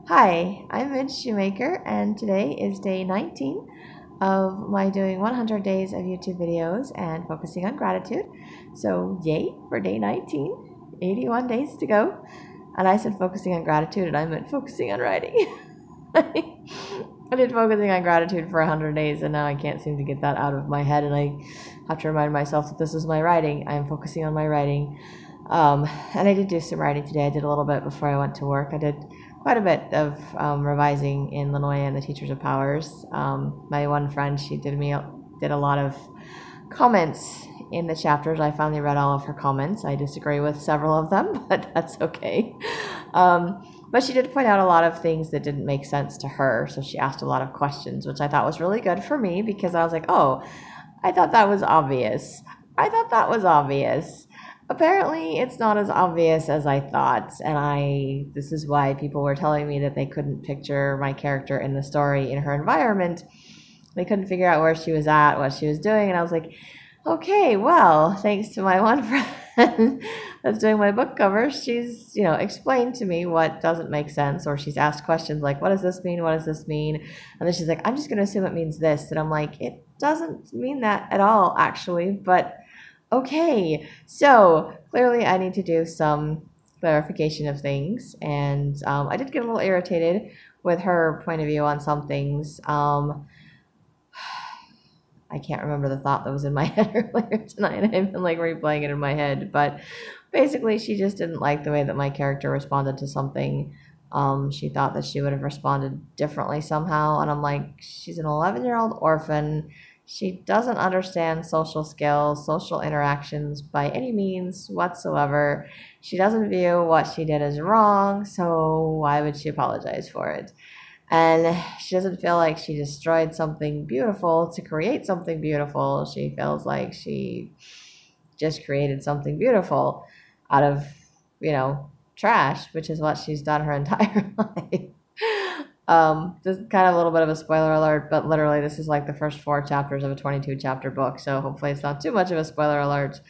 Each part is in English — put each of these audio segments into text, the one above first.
Hi, I'm Midge Shoemaker, and today is day 19 of my doing 100 days of YouTube videos and focusing on gratitude. So, yay for day 19, 81 days to go. And I said focusing on gratitude, and I meant focusing on writing. I did focusing on gratitude for 100 days, and now I can't seem to get that out of my head, and I have to remind myself that this is my writing. I am focusing on my writing. And I did do some writing today. I did a little bit before I went to work. I did quite a bit of revising in Lenoy and the Teachers of Powers. My one friend, she did a lot of comments in the chapters. I finally read all of her comments. I disagree with several of them, but that's okay. But she did point out a lot of things that didn't make sense to her. So she asked a lot of questions, which I thought was really good for me because I was like, oh, I thought that was obvious. I thought that was obvious. Apparently, it's not as obvious as I thought, and this is why people were telling me that they couldn't picture my character in the story in her environment. They couldn't figure out where she was at, what she was doing, and I was like, okay, well, thanks to my one friend that's doing my book covers, she's, explained to me what doesn't make sense, or she's asked questions like, what does this mean? What does this mean? And then she's like, I'm just going to assume it means this. And I'm like, it doesn't mean that at all, actually, but okay. So clearly I need to do some clarification of things. And I did get a little irritated with her point of view on some things. I can't remember the thought that was in my head earlier tonight. I've been like replaying it in my head, but basically she just didn't like the way that my character responded to something. She thought that she would have responded differently somehow, and I'm like, she's an 11-year-old orphan. She doesn't understand social skills, social interactions by any means whatsoever. She doesn't view what she did as wrong, so why would she apologize for it? And she doesn't feel like she destroyed something beautiful to create something beautiful. She feels like she just created something beautiful out of, trash, which is what she's done her entire life. This is kind of a little bit of a spoiler alert, but literally this is like the first 4 chapters of a 22 chapter book, so hopefully it's not too much of a spoiler alert.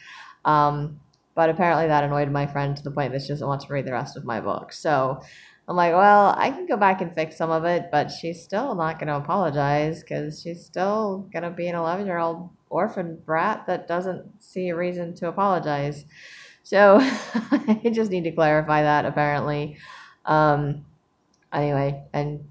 But apparently that annoyed my friend to the point that she doesn't want to read the rest of my book. So I'm like, well, I can go back and fix some of it, but she's still not going to apologize because she's still going to be an 11-year-old orphan brat that doesn't see a reason to apologize. So I just need to clarify that apparently. Anyway, and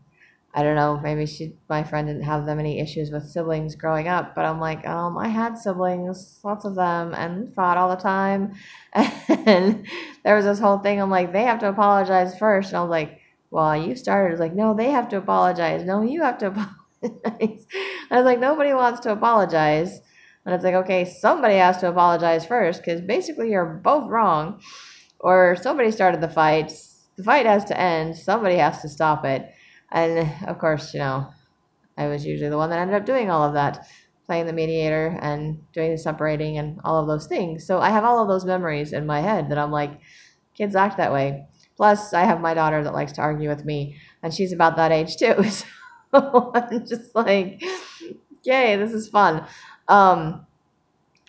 I don't know, maybe my friend didn't have that many issues with siblings growing up, but I'm like, I had siblings, lots of them, and fought all the time. And there was this whole thing, I'm like, they have to apologize first. And I was like, well, you started. It's like, no, they have to apologize. No, you have to apologize. I was like, nobody wants to apologize. And it's like, okay, somebody has to apologize first, because basically you're both wrong. Or somebody started the fight. The fight has to end. Somebody has to stop it. And of course, I was usually the one that ended up doing all of that, playing the mediator and doing the separating and all of those things. So I have all of those memories in my head that I'm like, kids act that way. Plus, I have my daughter that likes to argue with me, and she's about that age too. So I'm just like, yay, this is fun.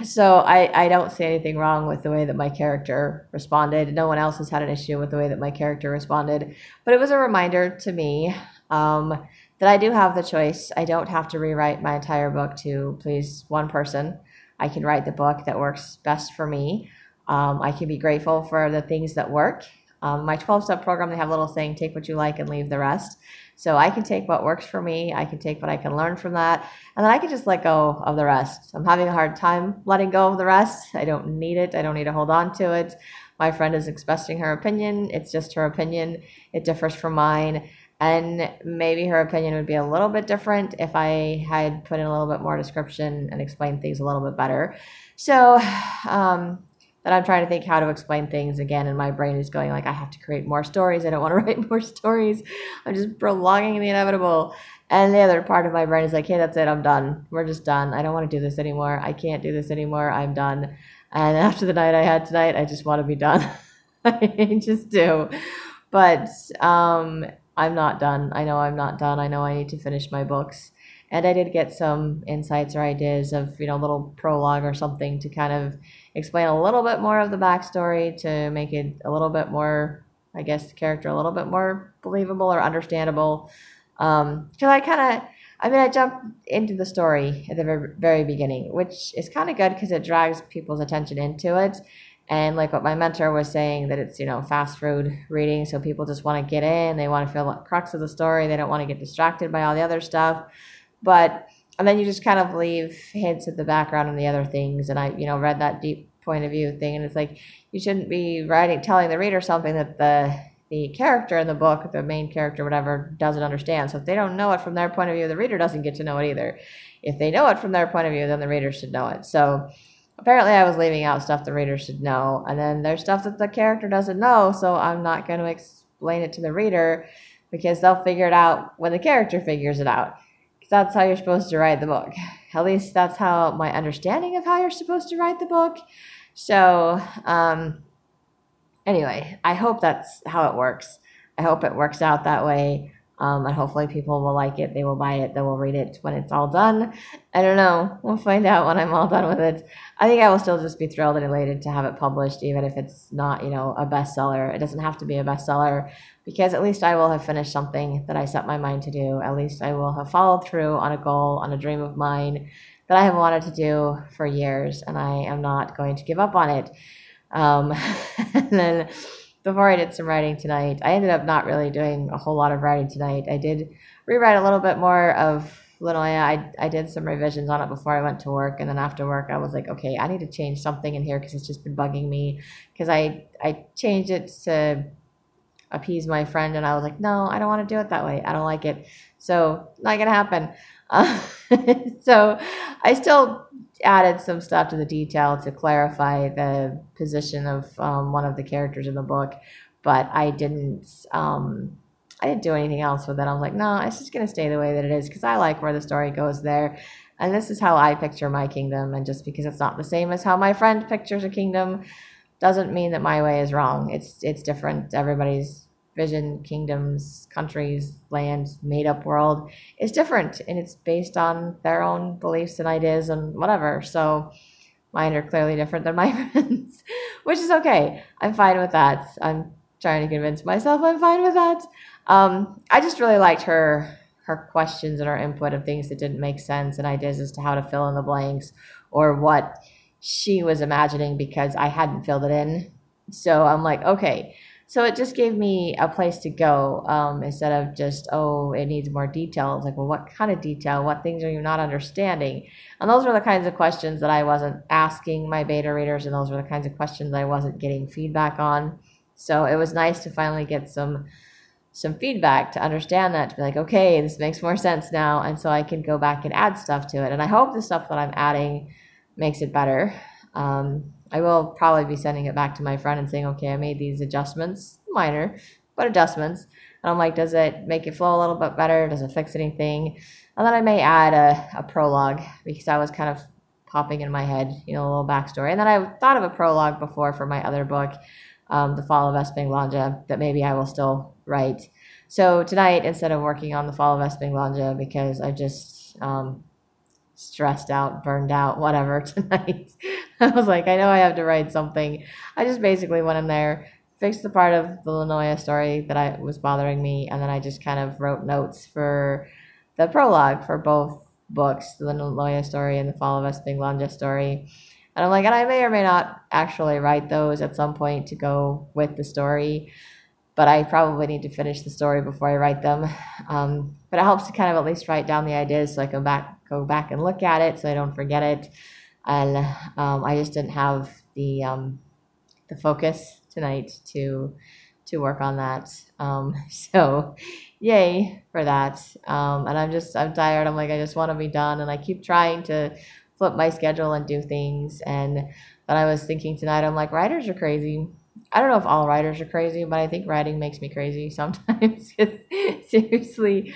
So I don't see anything wrong with the way that my character responded. No one else has had an issue with the way that my character responded. But it was a reminder to me that I do have the choice. I don't have to rewrite my entire book to please one person. I can write the book that works best for me. I can be grateful for the things that work. My 12-step program, they have a little saying, take what you like and leave the rest. So I can take what works for me. I can take what I can learn from that. And then I can just let go of the rest. I'm having a hard time letting go of the rest. I don't need it. I don't need to hold on to it. My friend is expressing her opinion. It's just her opinion. It differs from mine. And maybe her opinion would be a little bit different if I had put in a little bit more description and explained things a little bit better. So, that I'm trying to think how to explain things again, and my brain is going like, I have to create more stories. I don't want to write more stories. I'm just prolonging the inevitable. And the other part of my brain is like, hey, that's it. I'm done. We're just done. I don't want to do this anymore. I can't do this anymore. I'm done. And after the night I had tonight, I just want to be done. I just do. But I'm not done. I know I'm not done. I know I need to finish my books. And I did get some insights or ideas of, little prologue or something to kind of explain a little bit more of the backstory to make it a little bit more I guess, the character a little bit more believable or understandable. Because I jumped into the story at the very, very beginning, which is kind of good because it drags people's attention into it. And like what my mentor was saying, that it's, fast food reading. So people just want to get in, they want to feel the crux of the story. They don't want to get distracted by all the other stuff. And then you just kind of leave hints at the background and the other things. And I, read that deep point of view thing. And it's like, you shouldn't be telling the reader something that the character in the book, the main character, whatever, doesn't understand. So if they don't know it from their point of view, the reader doesn't get to know it either. If they know it from their point of view, then the reader should know it. So apparently I was leaving out stuff the reader should know. And then there's stuff that the character doesn't know. So I'm not going to explain it to the reader because they'll figure it out when the character figures it out. Because that's how you're supposed to write the book. At least that's how my understanding of how you're supposed to write the book. So, anyway, I hope that's how it works. I hope it works out that way. And hopefully people will like it. They will buy it. They will read it when it's all done. I don't know. We'll find out when I'm all done with it. I think I will still just be thrilled and elated to have it published, even if it's not, a bestseller. It doesn't have to be a bestseller because at least I will have finished something that I set my mind to do. At least I will have followed through on a goal, on a dream of mine that I have wanted to do for years, and I am not going to give up on it. And then before I did some writing tonight, I ended up not really doing a whole lot of writing tonight. I did rewrite a little bit more of Linoya. I did some revisions on it before I went to work, and then after work I was like, okay, I need to change something in here because it's just been bugging me. Because I changed it to appease my friend, and I was like, no, I don't want to do it that way. I don't like it. So not gonna happen. So I still added some stuff to the detail to clarify the position of one of the characters in the book, but I didn't do anything else with it. I was like, no, it's just gonna stay the way that it is because I like where the story goes there, and this is how I picture my kingdom. And just because it's not the same as how my friend pictures a kingdom doesn't mean that my way is wrong. It's different. Everybody's vision, kingdoms, countries, lands, made-up world is different, and it's based on their own beliefs and ideas and whatever. So mine are clearly different than my friends, which is okay. I'm fine with that. I'm trying to convince myself I'm fine with that. I just really liked her questions and her input of things that didn't make sense and ideas as to how to fill in the blanks or what she was imagining because I hadn't filled it in. So I'm like, okay. So it just gave me a place to go instead of just, oh, it needs more detail. It's like, well, what kind of detail? What things are you not understanding? And those were the kinds of questions that I wasn't asking my beta readers, and those were the kinds of questions I wasn't getting feedback on. So it was nice to finally get some feedback to understand that, to be like, okay, this makes more sense now. And so I can go back and add stuff to it. And I hope the stuff that I'm adding makes it better. I will probably be sending it back to my friend and saying, okay, I made these adjustments, minor, but adjustments. And I'm like, does it make it flow a little bit better? Does it fix anything? And then I may add a prologue because I was kind of popping in my head, a little backstory. And then I thought of a prologue before for my other book, The Fall of Espinglandia, that maybe I will still write. So tonight, instead of working on The Fall of Espinglandia, because I just stressed out, burned out, whatever tonight, I was like, I know I have to write something. I just basically went in there, fixed the part of the Linoya story that was bothering me, and then I just kind of wrote notes for the prologue for both books, the Linoya story and the Fall of Espinglandia story. And I'm like, and I may or may not actually write those at some point to go with the story, but I probably need to finish the story before I write them. But it helps to kind of at least write down the ideas so I can go back and look at it so I don't forget it. And I just didn't have the focus tonight to work on that. So yay for that. And I'm tired. I'm like, I just want to be done. And I keep trying to flip my schedule and do things. And then I was thinking tonight, I'm like, writers are crazy. I don't know if all writers are crazy, but I think writing makes me crazy sometimes. Seriously.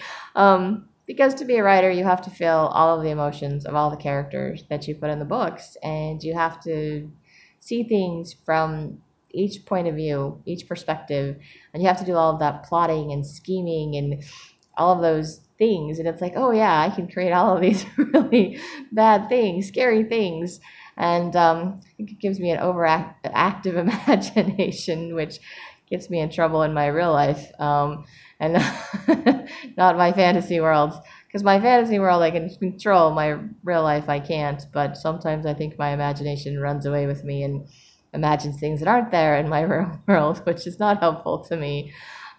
Because to be a writer, you have to feel all of the emotions of all the characters that you put in the books. And you have to see things from each point of view, each perspective. And you have to do all of that plotting and scheming and all of those things. And it's like, oh yeah, I can create all of these really bad things, scary things. And it gives me an overactive imagination, which gets me in trouble in my real life, and not my fantasy worlds. Because my fantasy world I can control, my real life I can't. But sometimes I think my imagination runs away with me and imagines things that aren't there in my real world, which is not helpful to me.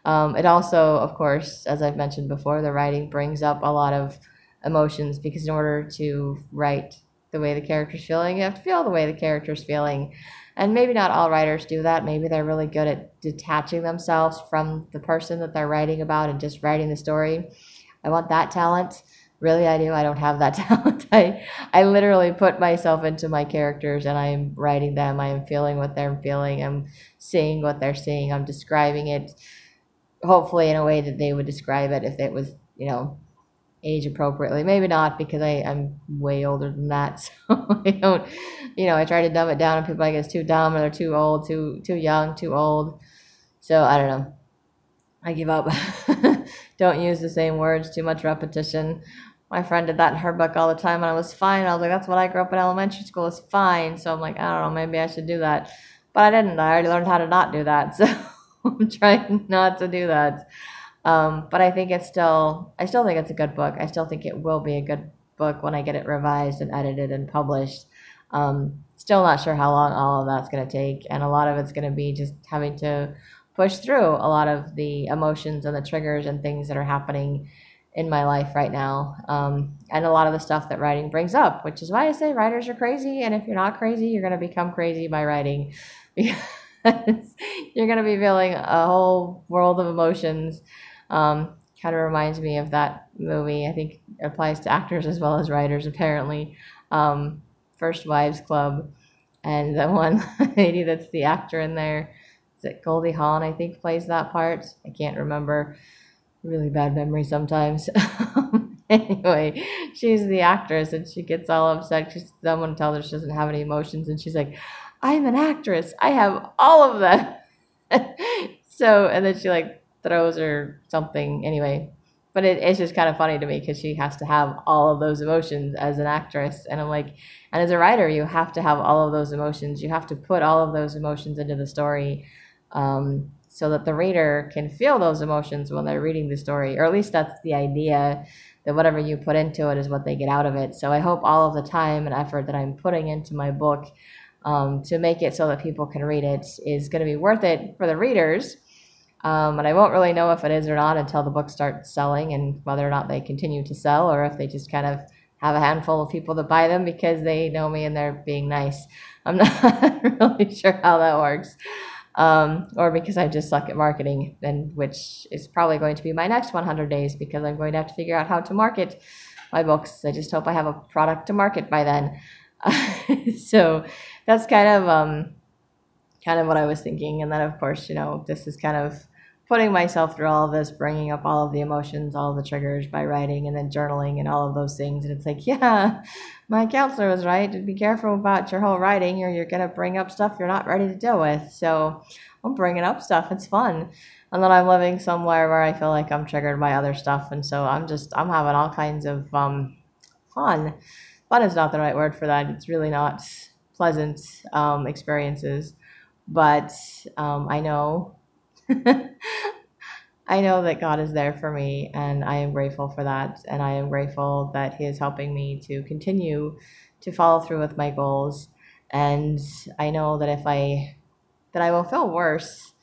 It also, of course, as I've mentioned before, the writing brings up a lot of emotions because in order to write the way the character's feeling, you have to feel the way the character's feeling. And maybe not all writers do that. Maybe they're really good at detaching themselves from the person that they're writing about and just writing the story. I want that talent. Really, I do. I don't have that talent. I literally put myself into my characters and I am writing them. I am feeling what they're feeling. I'm seeing what they're seeing. I'm describing it, hopefully in a way that they would describe it if it was, age appropriately. Maybe not because I'm way older than that. So I don't, I try to dumb it down and people like it's too dumb or they're too old, too young, too old. So I don't know. I give up. Don't use the same words, too much repetition. My friend did that in her book all the time, and I was fine. I was like, that's what I grew up in elementary school is fine. So I'm like, I don't know, maybe I should do that. But I didn't. I already learned how to not do that. So I'm trying not to do that. But I still think it's a good book. I still think it will be a good book when I get it revised and edited and published. Still not sure how long all of that's going to take. And a lot of it's going to be just having to push through a lot of the emotions and the triggers and things that are happening in my life right now. And a lot of the stuff that writing brings up, which is why I say writers are crazy. And if you're not crazy, you're going to become crazy by writing because you're going to be feeling a whole world of emotions. Kind of reminds me of that movie. I think it applies to actors as well as writers, apparently. First Wives Club. And the one lady that's the actor in there, is it Goldie Hawn, I think, plays that part? I can't remember. Really bad memory sometimes. Anyway, she's the actress and she gets all upset because someone tells her she doesn't have any emotions. And she's like, I'm an actress. I have all of them. So, and then she like throws her something anyway. But it's just kind of funny to me because she has to have all of those emotions as an actress. And I'm like, and as a writer, you have to have all of those emotions. You have to put all of those emotions into the story so that the reader can feel those emotions when they're reading the story. Or at least that's the idea, that whatever you put into it is what they get out of it. So I hope all of the time and effort that I'm putting into my book to make it so that people can read it is going to be worth it for the readers. And I won't really know if it is or not until the book starts selling and whether or not they continue to sell or if they just kind of have a handful of people that buy them because they know me and they're being nice. I'm not really sure how that works. Or because I just suck at marketing, and which is probably going to be my next 100 days because I'm going to have to figure out how to market my books. I just hope I have a product to market by then. So that's kind of what I was thinking. And then, of course, this is kind of putting myself through all of this, bringing up all of the emotions, all of the triggers by writing and then journaling and all of those things. And it's like, yeah, my counselor was right. Be careful about your whole writing or you're going to bring up stuff you're not ready to deal with. So I'm bringing up stuff. It's fun. And then I'm living somewhere where I feel like I'm triggered by other stuff. And so I'm having all kinds of fun. Fun is not the right word for that. It's really not pleasant experiences. But I know I know that God is there for me, and I am grateful for that. And I am grateful that He is helping me to continue to follow through with my goals. And I know that that I will feel worse.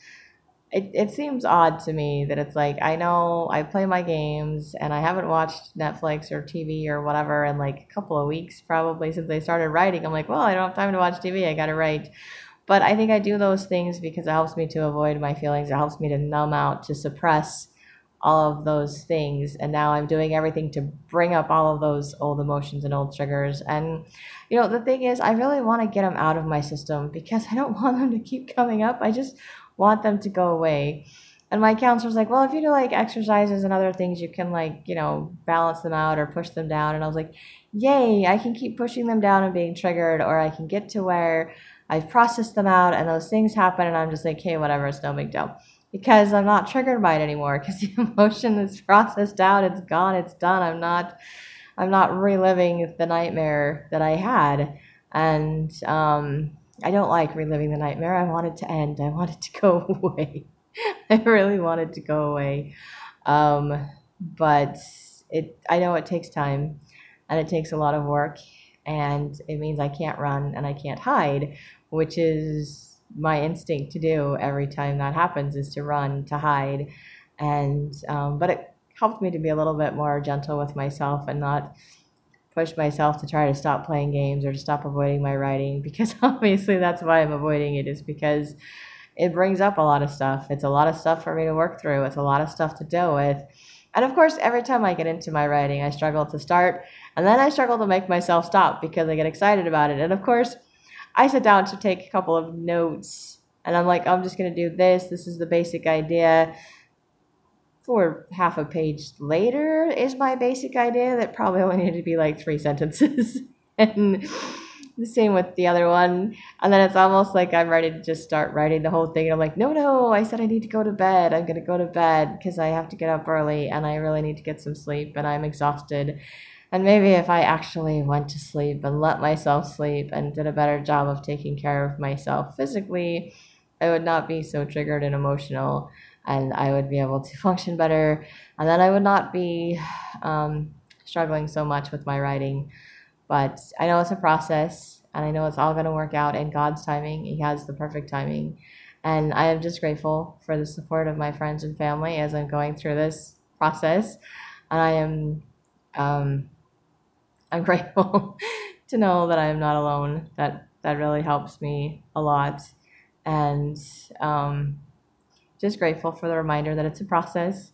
It seems odd to me that it's like, I know I play my games and I haven't watched Netflix or TV or whatever in like a couple of weeks, probably since I started writing. I'm like, well, I don't have time to watch TV. I got to write. But I think I do those things because it helps me to avoid my feelings. It helps me to numb out, to suppress all of those things. And now I'm doing everything to bring up all of those old emotions and old triggers. And, the thing is, I really want to get them out of my system because I don't want them to keep coming up. I just want them to go away. And my counselor's like, well, if you do like exercises and other things, you can like, balance them out or push them down. And I was like, yay, I can keep pushing them down and being triggered, or I can get to where I've processed them out and those things happen and I'm just like, hey, whatever, it's no big deal. Because I'm not triggered by it anymore because the emotion is processed out, it's gone, it's done. I'm not reliving the nightmare that I had. And I don't like reliving the nightmare. I want it to end. I want it to go away. I really want it to go away. But I know it takes time and it takes a lot of work, and it means I can't run and I can't hide, which is my instinct to do every time that happens, is to run, to hide. And but it helped me to be a little bit more gentle with myself and not push myself to try to stop playing games or to stop avoiding my writing, because obviously that's why I'm avoiding it, is because it brings up a lot of stuff. It's a lot of stuff for me to work through. It's a lot of stuff to deal with. And of course, every time I get into my writing, I struggle to start, and then I struggle to make myself stop because I get excited about it. And of course, I sit down to take a couple of notes, and I'm like, I'm just going to do this. This is the basic idea. For half a page later is my basic idea that probably only needed to be like 3 sentences. And the same with the other one. And then it's almost like I'm ready to just start writing the whole thing. And I'm like, no, I said I need to go to bed. I'm going to go to bed because I have to get up early and I really need to get some sleep and I'm exhausted. And maybe if I actually went to sleep and let myself sleep and did a better job of taking care of myself physically, I would not be so triggered and emotional, and I would be able to function better. And then I would not be struggling so much with my writing. But I know it's a process, and I know it's all going to work out in God's timing. He has the perfect timing. And I am just grateful for the support of my friends and family as I'm going through this process. And um, I'm grateful to know that I am not alone. That really helps me a lot. And just grateful for the reminder that it's a process.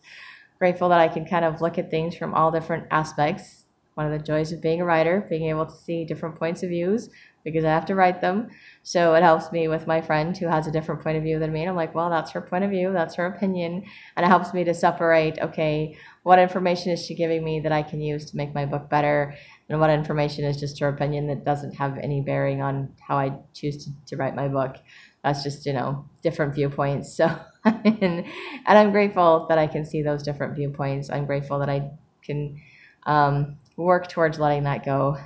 Grateful that I can kind of look at things from all different aspects. One of the joys of being a writer, being able to see different points of views, because I have to write them. So it helps me with my friend who has a different point of view than me. And I'm like, well, that's her point of view, that's her opinion. And it helps me to separate, okay, what information is she giving me that I can use to make my book better? And what information is just her opinion that doesn't have any bearing on how I choose to write my book. That's just, different viewpoints. So, and I'm grateful that I can see those different viewpoints. I'm grateful that I can work towards letting that go.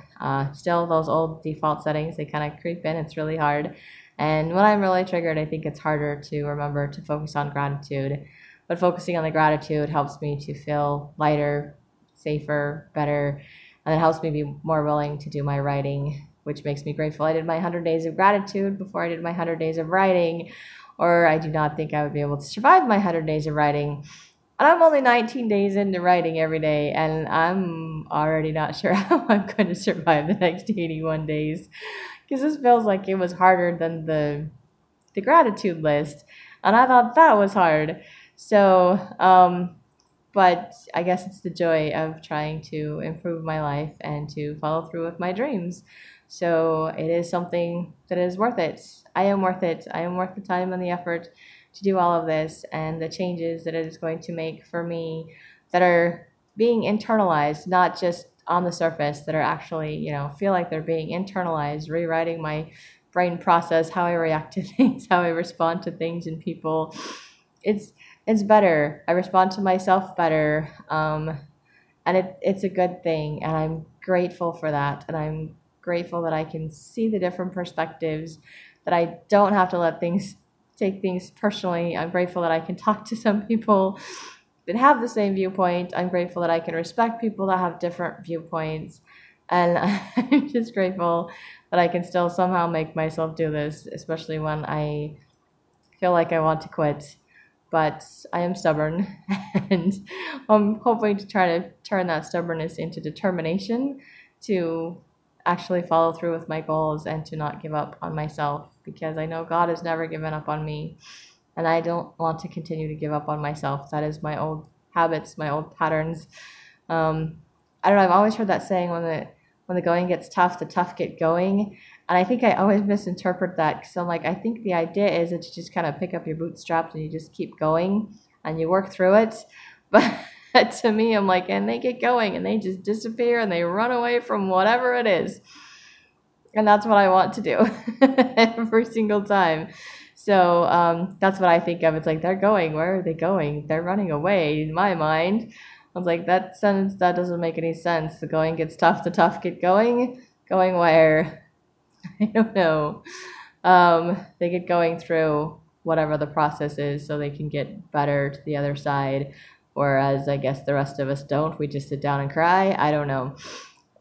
Still, those old default settings, they kind of creep in. It's really hard. And when I'm really triggered, I think it's harder to remember to focus on gratitude. But focusing on the gratitude helps me to feel lighter, safer, better, and it helps me be more willing to do my writing, which makes me grateful. I did my 100 days of gratitude before I did my 100 days of writing, or I do not think I would be able to survive my 100 days of writing. And I'm only 19 days into writing every day, and I'm already not sure how I'm going to survive the next 81 days, because this feels like it was harder than the gratitude list, and I thought that was hard. So, but I guess it's the joy of trying to improve my life and to follow through with my dreams. So it is something that is worth it. I am worth it. I am worth the time and the effort to do all of this, and the changes that it is going to make for me that are being internalized, not just on the surface, that are actually, feel like they're being internalized, rewriting my brain process, how I react to things, how I respond to things and people. It's better. I respond to myself better. And it's a good thing, and I'm grateful for that, and I'm grateful that I can see the different perspectives, that I don't have to take things personally. I'm grateful that I can talk to some people that have the same viewpoint. I'm grateful that I can respect people that have different viewpoints, and I'm just grateful that I can still somehow make myself do this, especially when I feel like I want to quit. But I am stubborn, and I'm hoping to try to turn that stubbornness into determination to actually follow through with my goals and to not give up on myself, because I know God has never given up on me, and I don't want to continue to give up on myself. That is my old habits, my old patterns. I don't know, I've always heard that saying, when the going gets tough, the tough get going. And I think I always misinterpret that, because I'm like, I think the idea is that you just kind of pick up your bootstraps and you just keep going and you work through it. But to me, I'm like, and they get going and they just disappear and they run away from whatever it is. And that's what I want to do every single time. So that's what I think of. It's like, they're going. Where are they going? They're running away in my mind. I was like, that sentence, that doesn't make any sense. The going gets tough, the tough get going. Going where? I don't know. They get going through whatever the process is so they can get better to the other side. Whereas I guess the rest of us don't. We just sit down and cry. I don't know.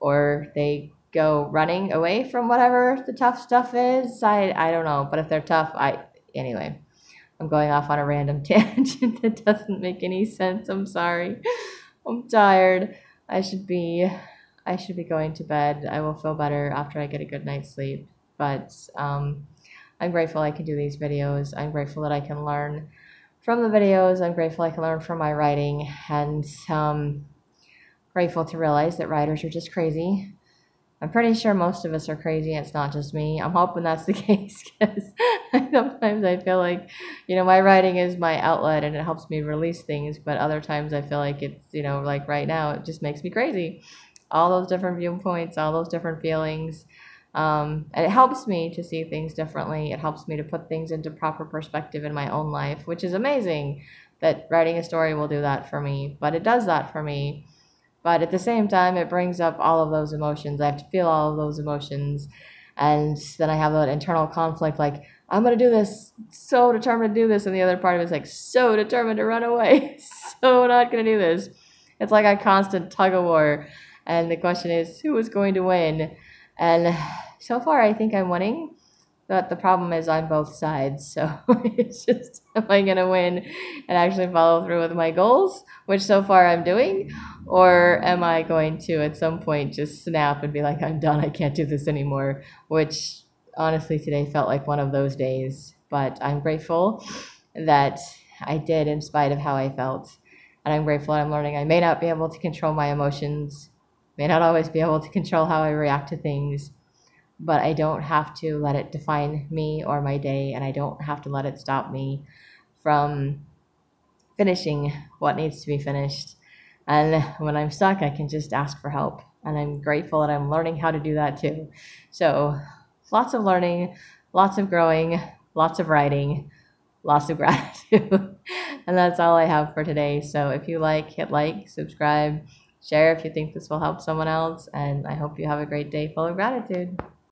Or they go running away from whatever the tough stuff is. I don't know. But if they're tough, anyway. I'm going off on a random tangent that doesn't make any sense. I'm sorry. I'm tired. I should be going to bed. I will feel better after I get a good night's sleep. But I'm grateful I can do these videos. I'm grateful that I can learn from the videos. I'm grateful I can learn from my writing, and grateful to realize that writers are just crazy. I'm pretty sure most of us are crazy. It's not just me. I'm hoping that's the case, because sometimes I feel like, my writing is my outlet and it helps me release things. But other times I feel like it's, like right now, it just makes me crazy. All those different viewpoints, all those different feelings. And it helps me to see things differently. It helps me to put things into proper perspective in my own life, which is amazing that writing a story will do that for me. But it does that for me. But at the same time, it brings up all of those emotions. I have to feel all of those emotions. And then I have that internal conflict, like, I'm going to do this, so determined to do this. And the other part of it is like, so determined to run away, so not going to do this. It's like a constant tug of war. And the question is, who is going to win? And so far, I think I'm winning. But the problem is on both sides. So it's just, am I going to win and actually follow through with my goals, which so far I'm doing? Or am I going to, at some point, just snap and be like, I'm done, I can't do this anymore? Which, honestly, today felt like one of those days. But I'm grateful that I did, in spite of how I felt. And I'm grateful I'm learning I may not be able to control my emotions, may not always be able to control how I react to things, but I don't have to let it define me or my day, and I don't have to let it stop me from finishing what needs to be finished. And when I'm stuck, I can just ask for help, and I'm grateful that I'm learning how to do that too. So lots of learning, lots of growing, lots of writing, lots of gratitude. And that's all I have for today. So if you like, hit like, subscribe, share if you think this will help someone else, and I hope you have a great day full of gratitude.